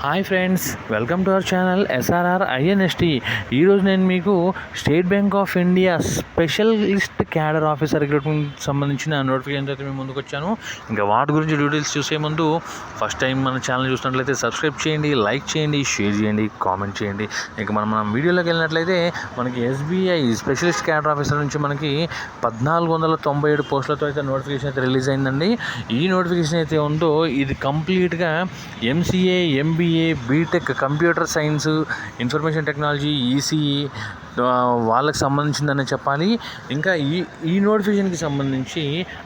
Hi friends, welcome to our channel SRR INST. ఈరోజు నేను మీకు State Bank of India specialist cadre officer recruitment సంబంధించిన notification అయితే మేము ముందుకు వచ్చాను. ఇంకా వాటి గురించి డీటెయిల్స్ చూసే ముందు ఫస్ట్ టైం మన ఛానల్ చూసినట్లయితే సబ్స్క్రైబ్ చేయండి, లైక్ చేయండి, షేర్ చేయండి, కామెంట్ చేయండి. ఇంకా మనం వీడియోలోకి వెళ్ళినట్లయితే మనకి ఎస్బీఐ స్పెషలిస్ట్ క్యాడర్ ఆఫీసర్ నుంచి మనకి 1497 పోస్టులతో అయితే నోటిఫికేషన్ అయితే రిలీజ్ అయిందండి. ఈ నోటిఫికేషన్ అయితే ఉందో ఇది కంప్లీట్గా MCA, MBA, BTech, computer science, information technology, ECE వాళ్ళకి సంబంధించిందని చెప్పాలి. ఇంకా ఈ నోటిఫికేషన్కి సంబంధించి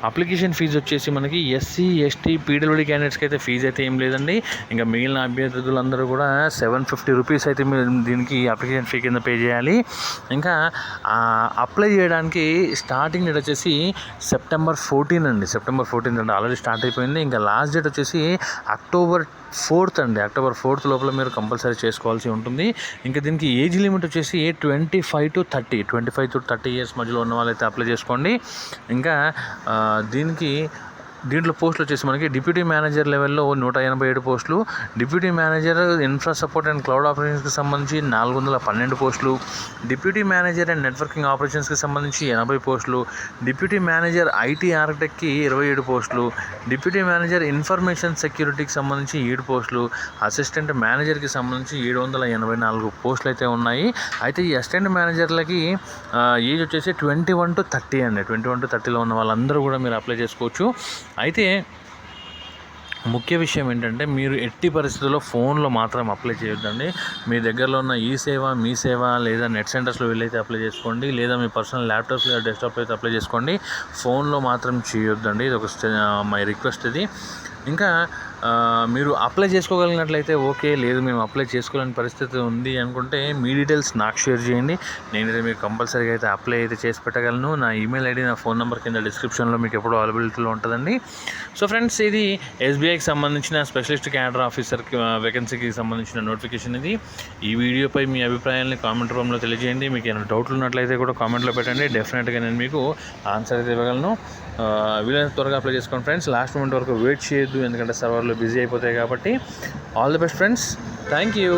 అప్లికేషన్ ఫీజు వచ్చేసి మనకి ఎస్సీ, ఎస్టీ, పీడబ్ల్యూడీ క్యాండిడేట్స్కి అయితే ఫీజు అయితే ఏం లేదండి. ఇంకా మిగిలిన అభ్యర్థులందరూ కూడా 750 రూపీస్ అయితే మీరు దీనికి అప్లికేషన్ ఫీ కింద పే చేయాలి. ఇంకా అప్లై చేయడానికి స్టార్టింగ్ డేట్ వచ్చేసి సెప్టెంబర్ 14 అండి. సెప్టెంబర్ 14 అంటే ఆల్రెడీ స్టార్ట్ అయిపోయింది. ఇంకా లాస్ట్ డేట్ వచ్చేసి అక్టోబర్ 4 అండి. అక్టోబర్ 4 లోపల మీరు కంపల్సరీ చేసుకోవాల్సి ఉంటుంది. ఇంకా దీనికి ఏజ్ లిమిట్ వచ్చేసి 25 to 30 ఇయర్స్ మధ్యలో ఉన్న వాళ్ళైతే అప్లై చేసుకోండి. ఇంకా దీంట్లో పోస్టులు వచ్చేసి మనకి డిప్యూటీ మేనేజర్ లెవెల్లో 187 పోస్టులు, deputy manager infra support and cloud ఆపరేషన్స్కి సంబంధించి 412 పోస్టులు, డిప్యూటీ మేనేజర్ అండ్ నెట్వర్కింగ్ ఆపరేషన్స్కి సంబంధించి 80 పోస్టులు, డిప్యూటీ మేనేజర్ ఐటీ ఆర్కిటెక్ట్కి 27 పోస్టులు, డిప్యూటీ మేనేజర్ ఇన్ఫర్మేషన్ సెక్యూరిటీకి సంబంధించి 7 పోస్టులు, అసిస్టెంట్ మేనేజర్కి సంబంధించి 784 పోస్టులు అయితే ఉన్నాయి. అయితే ఈ అసిస్టెంట్ మేనేజర్లకి ఏజ్ వచ్చేసి 21 to 30 అండి. 21 to 30లో ఉన్న వాళ్ళందరూ కూడా మీరు అప్లై చేసుకోవచ్చు. అయితే ముఖ్య విషయం ఏంటంటే మీరు ఎట్టి పరిస్థితుల్లో ఫోన్లో మాత్రం అప్లై చేయొద్దండి. మీ దగ్గరలో ఉన్న ఈ సేవ, మీ సేవ లేదా నెట్ సెంటర్స్లో వెళ్ళైతే అప్లై చేసుకోండి, లేదా మీ పర్సనల్ ల్యాప్టాప్స్ లేదా డెస్క్టాప్లో అయితే అప్లై చేసుకోండి. ఫోన్లో మాత్రం చేయొద్దండి. ఇది ఒక మై రిక్వెస్ట్ ఇది. ఇంకా మీరు అప్లై చేసుకోగలిగినట్లయితే ఓకే, లేదు మేము అప్లై చేసుకోలేని పరిస్థితి ఉంది అనుకుంటే మీ డీటెయిల్స్ నాకు షేర్ చేయండి. నేనైతే మీకు కంపల్సరీగా అయితే అప్లై అయితే చేసి పెట్టగలను. నా ఈమెయిల్ ఐడి, నా ఫోన్ నెంబర్ కింద డిస్క్రిప్షన్లో మీకు ఎప్పుడూ అవైలబిలిటీలో ఉంటుందండి. సో ఫ్రెండ్స్, ఇది ఎస్బీఐకి సంబంధించిన స్పెషలిస్ట్ క్యాడర్ ఆఫీసర్కి వేకెన్సీకి సంబంధించిన నోటిఫికేషన్ ఇది. ఈ వీడియోపై మీ అభిప్రాయాన్ని కామెంట్ రూమ్లో తెలియజేయండి. మీకు ఏమైనా డౌట్లు ఉన్నట్లయితే కూడా కామెంట్లో పెట్టండి. డెఫినెట్గా నేను మీకు ఆన్సర్ అయితే ఇవ్వగలను. వీలైనంత త్వరగా అప్లై చేసుకోండి ఫ్రెండ్స్. లాస్ట్ మూమెంట్ వరకు వెయిట్ చేయొద్దు, ఎందుకంటే సర్వర్లు బిజీ అయిపోతాయి కాబట్టి. All the best friends. Thank you.